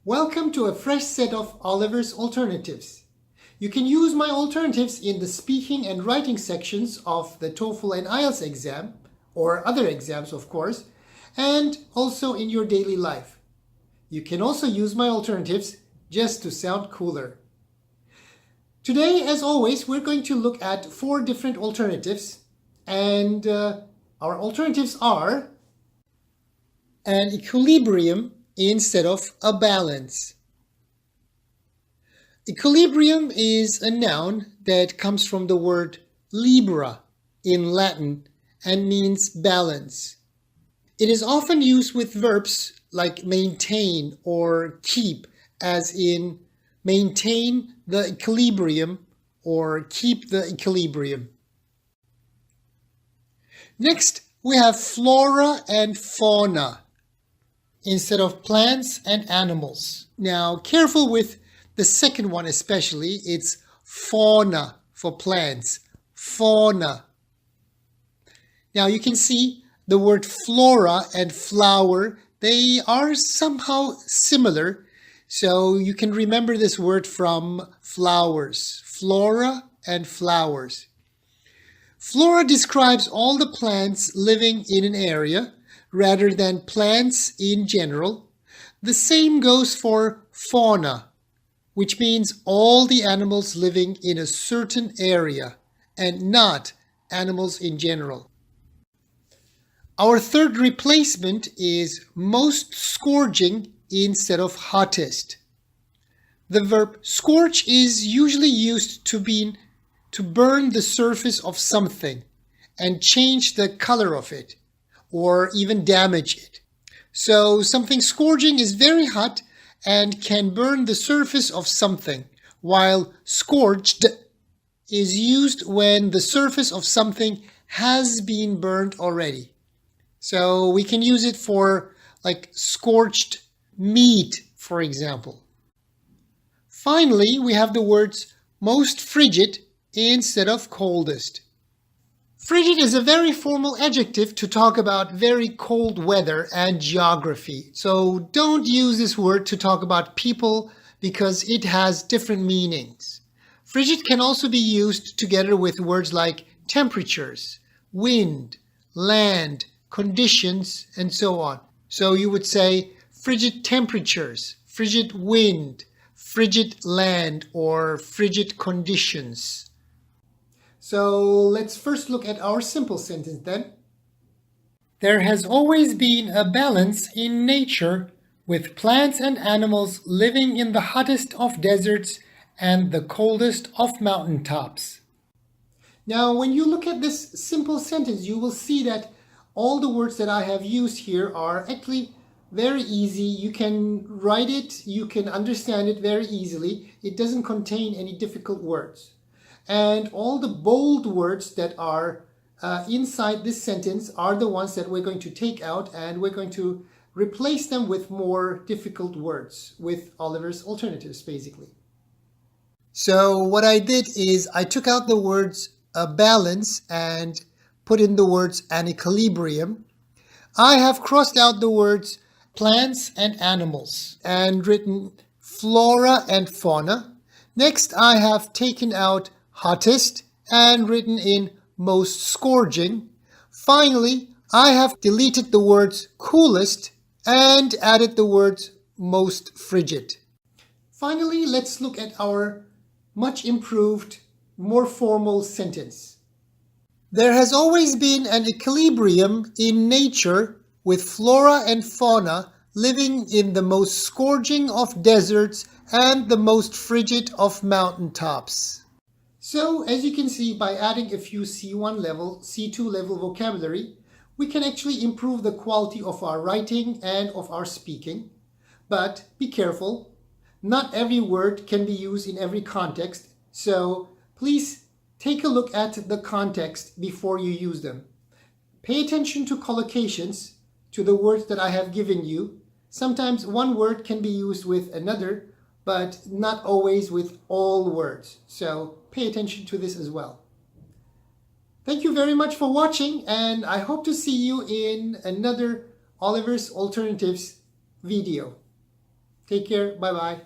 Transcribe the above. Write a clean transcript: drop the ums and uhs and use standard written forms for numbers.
Welcome to a fresh set of Oliver's Alternatives. You can use my alternatives in the speaking and writing sections of the TOEFL and IELTS exam, or other exams of course, and also in your daily life. You can also use my alternatives just to sound cooler. Today, as always, we're going to look at 4 different alternatives, and our alternatives are an equilibrium instead of a balance. Equilibrium is a noun that comes from the word libra in Latin and means balance. It is often used with verbs like maintain or keep, as in maintain the equilibrium or keep the equilibrium. Next, we have flora and fauna instead of plants and animals. Now, careful with the second one especially. It's fauna for plants. Fauna. Now, you can see the word flora and flower, they are somehow similar. So you can remember this word from flowers. Flora and flowers. Flora describes all the plants living in an area rather than plants in general. The same goes for fauna, which means all the animals living in a certain area and not animals in general. Our third replacement is most scorching instead of hottest. The verb scorch is usually used to burn the surface of something and change the color of it, or even damage it. So something scorching is very hot and can burn the surface of something, while scorched is used when the surface of something has been burned already. So we can use it for like scorched meat, for example. Finally, we have the words most frigid instead of coldest. Frigid is a very formal adjective to talk about very cold weather and geography. So don't use this word to talk about people because it has different meanings. Frigid can also be used together with words like temperatures, wind, land, conditions, and so on. So you would say frigid temperatures, frigid wind, frigid land, or frigid conditions. So let's first look at our simple sentence then. There has always been a balance in nature, with plants and animals living in the hottest of deserts and the coldest of mountaintops. Now, when you look at this simple sentence, you will see that all the words that I have used here are actually very easy. You can write it, you can understand it very easily. It doesn't contain any difficult words. And all the bold words that are inside this sentence are the ones that we're going to take out, and we're going to replace them with more difficult words, with Oliver's alternatives, basically. So what I did is I took out the words balance and put in the words an equilibrium. I have crossed out the words plants and animals and written flora and fauna. Next, I have taken out hottest and written in most scorching. Finally, I have deleted the words coolest and added the words most frigid. Finally, let's look at our much improved, more formal sentence. There has always been an equilibrium in nature, with flora and fauna living in the most scorching of deserts and the most frigid of mountaintops. So, as you can see, by adding a few C1 level, C2 level vocabulary, we can actually improve the quality of our writing and of our speaking. But be careful, not every word can be used in every context, so please take a look at the context before you use them. Pay attention to collocations, to the words that I have given you. Sometimes one word can be used with another, but not always with all words. So pay attention to this as well. Thank you very much for watching, and I hope to see you in another Oliver's Alternatives video. Take care. Bye bye.